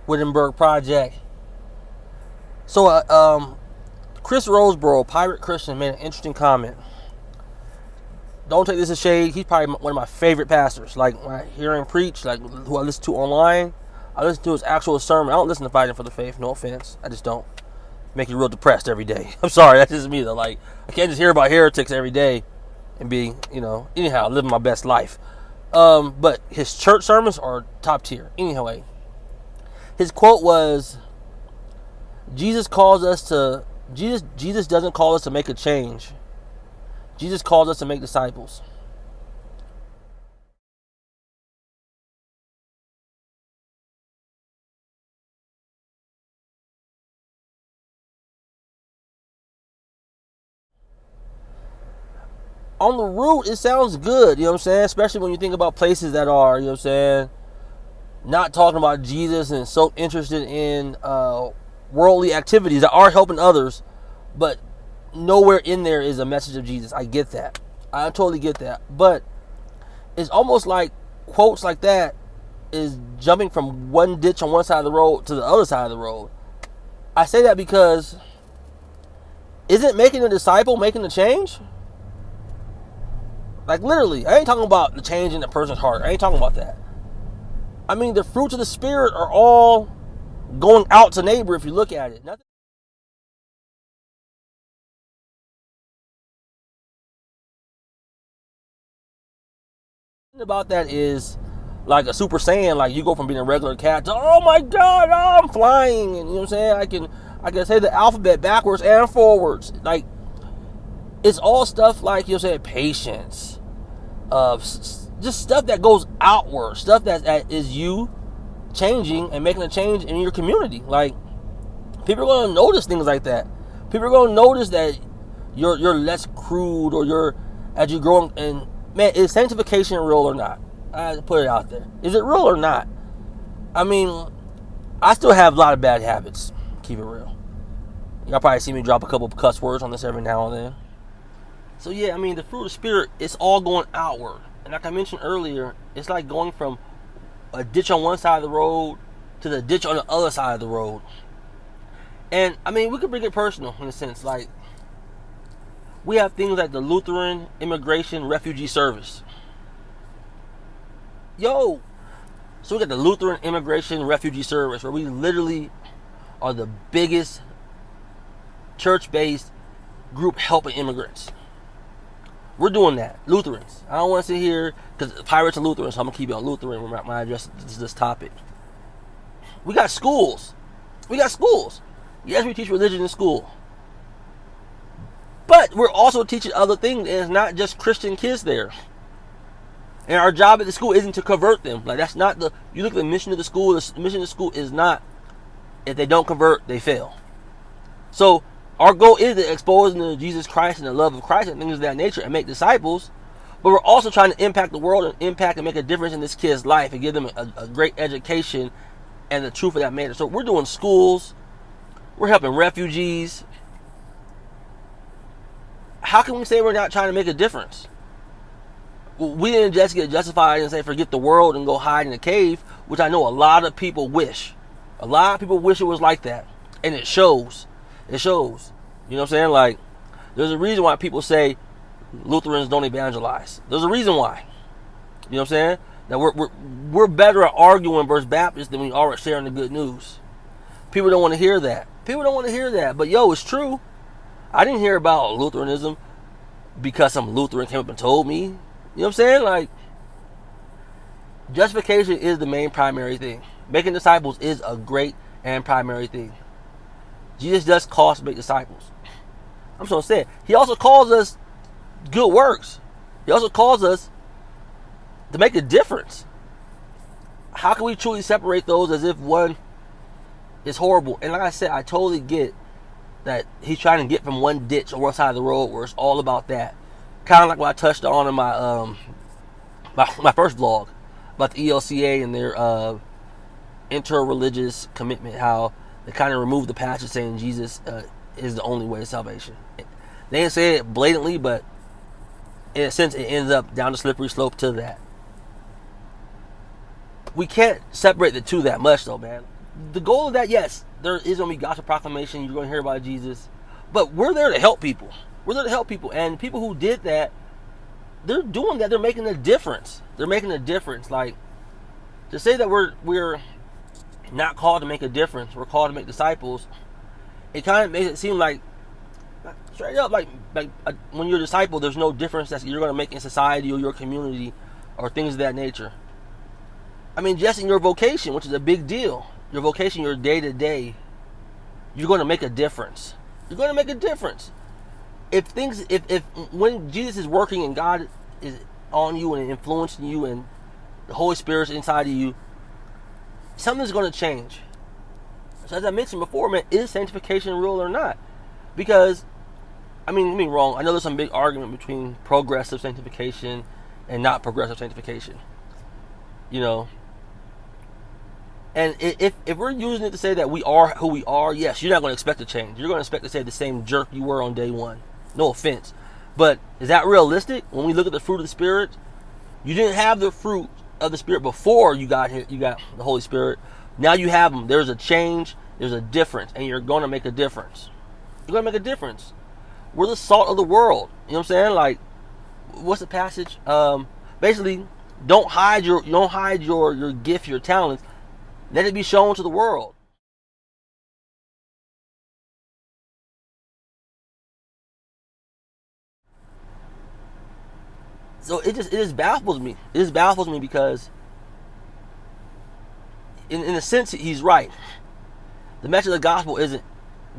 Wittenberg Project. So, Chris Rosebrough, Pirate Christian, made an interesting comment. Don't take this as shade. He's probably one of my favorite pastors. Like, when I hear him preach, like, who I listen to online, I listen to his actual sermon. I don't listen to Fighting for the Faith. No offense. I just don't. Make you real depressed every day. I'm sorry. That's just me, though. Like, I can't just hear about heretics every day and be, anyhow, living my best life. But his church sermons are top tier. Anyway, his quote was, Jesus doesn't call us to make a change. Jesus calls us to make disciples. On the root, it sounds good, you know what I'm saying? Especially when you think about places that are, you know what I'm saying, not talking about Jesus and so interested in worldly activities that are helping others, but nowhere in there is a message of Jesus. I get that. I totally get that. But it's almost like quotes like that is jumping from one ditch on one side of the road to the other side of the road. I say that because isn't making a disciple making a change? Like, literally, I ain't talking about the change in the person's heart. I ain't talking about that. I mean, the fruits of the Spirit are all going out to neighbor if you look at it. Nothing about that is like a Super Saiyan. Like, you go from being a regular cat to, oh my God, oh, I'm flying. And you know what I'm saying? I can say the alphabet backwards and forwards. Like, it's all stuff like, you know what I'm saying, patience. Just stuff that goes outward. Stuff that is you changing and making a change in your community. Like, people are going to notice things like that. People are going to notice that you're less crude, or as you grow. And man, is sanctification real or not? I put it out there. Is it real or not? I mean, I still have a lot of bad habits. Keep it real. Y'all probably see me drop a couple of cuss words on this every now and then. So yeah, I mean, the fruit of the Spirit, it's all going outward. And like I mentioned earlier, it's like going from a ditch on one side of the road to the ditch on the other side of the road. And I mean, we could bring it personal in a sense. Like, we have things like the Lutheran Immigration Refugee Service. So we got the Lutheran Immigration Refugee Service, where we literally are the biggest church-based group helping immigrants. We're doing that. Lutherans. I don't want to sit here, because pirates are Lutherans, so I'm going to keep it on Lutheran when I address this topic. We got schools. Yes, we teach religion in school. But we're also teaching other things, and it's not just Christian kids there. And our job at the school isn't to convert them. Like, that's not you look at the mission of the school of the school is not, if they don't convert, they fail. So, our goal is to expose them to Jesus Christ and the love of Christ and things of that nature and make disciples. But we're also trying to impact the world and impact and make a difference in this kid's life and give them a great education and the truth of that matter. So we're doing schools. We're helping refugees. How can we say we're not trying to make a difference? We didn't just get justified and say forget the world and go hide in a cave, which I know a lot of people wish. A lot of people wish it was like that. And it shows. It shows. You know what I'm saying? Like, there's a reason why people say Lutherans don't evangelize. There's a reason why. You know what I'm saying? Now, we're better at arguing versus Baptists than we are at sharing the good news. People don't want to hear that. But yo, it's true. I didn't hear about Lutheranism because some Lutheran came up and told me. You know what I'm saying? Like, justification is the main primary thing. Making disciples is a great and primary thing. Jesus does call us to make disciples. I'm so sad. He also calls us good works. He also calls us to make a difference. How can we truly separate those as if one is horrible? And like I said, I totally get that he's trying to get from one ditch or one side of the road where it's all about that. Kind of like what I touched on in my my first vlog about the ELCA and their interreligious commitment, how they kind of removed the passage saying Jesus is the only way to salvation. They didn't say it blatantly, but in a sense, it ends up down the slippery slope to that. We can't separate the two that much, though, man. the goal of that, yes, there is going to be gospel proclamation. You're going to hear about Jesus. But we're there to help people. We're there to help people. And people who did that, they're doing that. They're making a difference. They're making a difference. Like, to say that we're not called to make a difference, we're called to make disciples, it kind of makes it seem like, straight up, like when you're a disciple, there's no difference that you're going to make in society or your community or things of that nature. I mean, just in your vocation, which is a big deal, your vocation, your day-to-day, you're going to make a difference. You're going to make a difference. If when Jesus is working and God is on you and influencing you and the Holy Spirit's inside of you, something's going to change. So as I mentioned before, man, is sanctification real or not? Because, I mean, don't get me wrong, I know there's some big argument between progressive sanctification and not progressive sanctification. You know, and if we're using it to say that we are who we are, yes, you're not going to expect to change. You're going to expect to say the same jerk you were on day one. No offense. But is that realistic? When we look at the fruit of the Spirit, you didn't have the fruit of the Spirit before you got here, you got the Holy Spirit. Now you have them. There's a change. There's a difference. And you're going to make a difference. You're going to make a difference. We're the salt of the world. You know what I'm saying? Like, what's the passage? Basically, don't hide your gift, your talents. Let it be shown to the world. So it just baffles me. It just baffles me because, in a sense, he's right. The message of the gospel isn't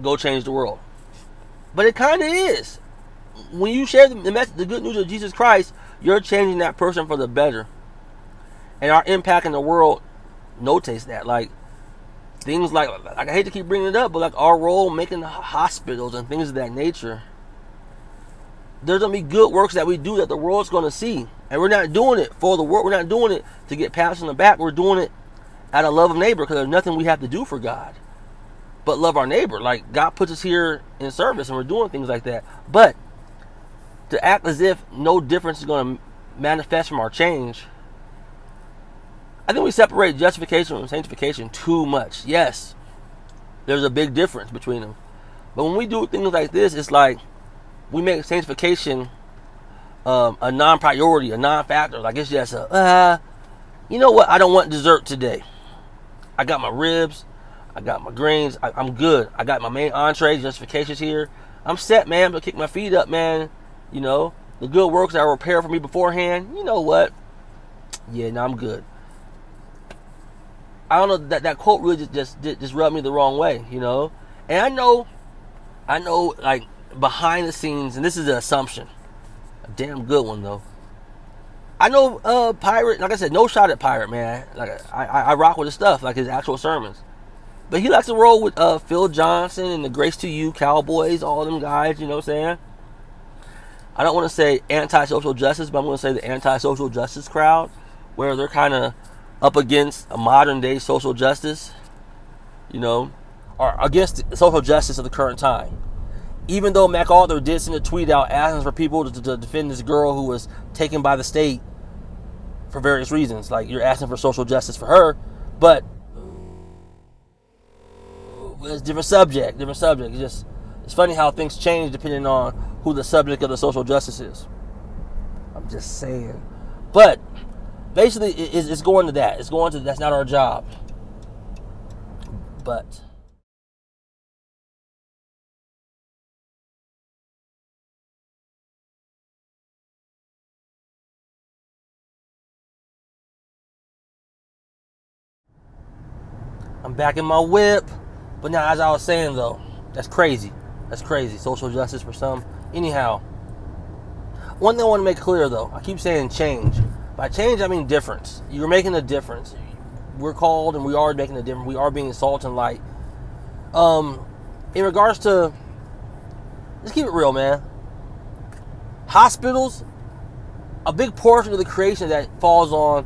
go change the world, but it kind of is. When you share the message, the good news of Jesus Christ, you're changing that person for the better, and our impact in the world notates that. Like, things like I hate to keep bringing it up, but like our role making hospitals and things of that nature. There's going to be good works that we do that the world's going to see. And we're not doing it for the world. We're not doing it to get pats on the back. We're doing it out of love of neighbor, because there's nothing we have to do for God but love our neighbor. Like, God puts us here in service and we're doing things like that. But to act as if no difference is going to manifest from our change, I think we separate justification from sanctification too much. Yes, there's a big difference between them. But when we do things like this, it's like we make sanctification a non-priority, a non-factor. Like, it's just you know what? I don't want dessert today. I got my ribs. I got my greens. I'm good. I got my main entree, justifications here. I'm set, man. I'm going to kick my feet up, man. You know, the good works that were prepared for me beforehand. You know what? Yeah, no, I'm good. I don't know, that quote really just rubbed me the wrong way, you know? And I know, like, behind the scenes, and this is an assumption, a damn good one though. I know Pirate, like I said, no shot at Pirate, man. Like, I rock with his stuff, like his actual sermons. But he likes to roll with Phil Johnson and the Grace to You Cowboys, all them guys, you know what I'm saying? I don't want to say anti-social justice, but I'm going to say the anti-social justice crowd, where they're kind of up against a modern day social justice, you know, or against the social justice of the current time. Even though MacArthur did send a tweet out asking for people to defend this girl who was taken by the state for various reasons. Like, you're asking for social justice for her, but it's a different subject. It's funny how things change depending on who the subject of the social justice is. I'm just saying. But basically, it's going to that. It's going to, that's not our job. But I'm back in my whip. But now, as I was saying though, that's crazy. That's crazy. Social justice for some. Anyhow, one thing I want to make clear though, I keep saying change. By change, I mean difference. You're making a difference. We're called and we are making a difference. We are being salt and light. In regards to, let's keep it real, man. Hospitals, a big portion of the creation that falls on,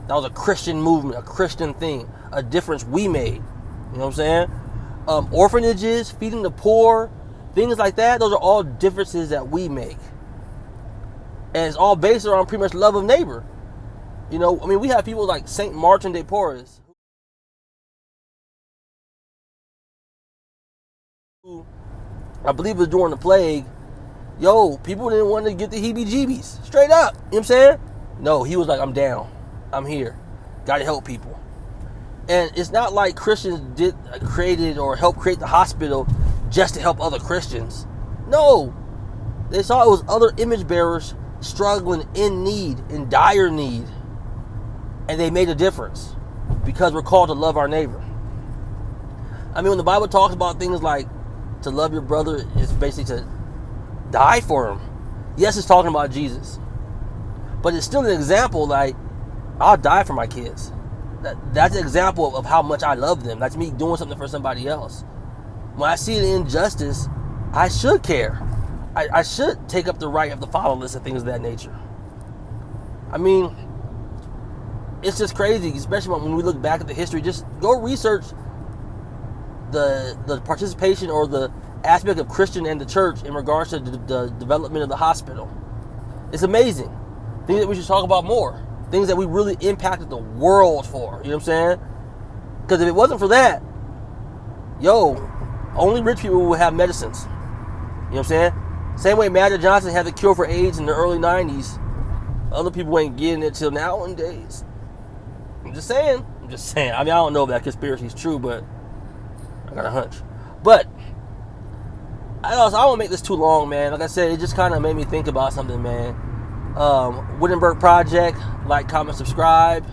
that was a Christian movement, a Christian thing, a difference we made. You know what I'm saying? Orphanages, feeding the poor, things like that, those are all differences that we make. And it's all based around pretty much love of neighbor. You know, I mean, we have people like Saint Martin de Porres, I believe it was during the plague. Yo, people didn't want to get the heebie-jeebies. Straight up. You know what I'm saying? No, he was like, I'm down. I'm here. Got to help people. And it's not like Christians created or helped create the hospital just to help other Christians. No. They saw it was other image bearers struggling in need, in dire need. And they made a difference because we're called to love our neighbor. I mean, when the Bible talks about things like to love your brother is basically to die for him. Yes, it's talking about Jesus. But it's still an example, like, I'll die for my kids. That's an example of how much I love them. That's me doing something for somebody else. When I see an injustice, I should care. I should take up the right of the fatherless and things of that nature. I mean, it's just crazy, especially when we look back at the history. Just go research the participation or the aspect of Christian and the church in regards to the development of the hospital. It's amazing. Things that we should talk about more. Things that we really impacted the world for. You know what I'm saying? Because if it wasn't for that, only rich people would have medicines. You know what I'm saying? Same way Magic Johnson had the cure for AIDS in the early 90s. Other people ain't getting it till nowadays. I'm just saying. I mean, I don't know if that conspiracy is true, but I got a hunch. But I won't make this too long, man. Like I said, it just kind of made me think about something, man. Wittenberg Project. Like, comment, subscribe.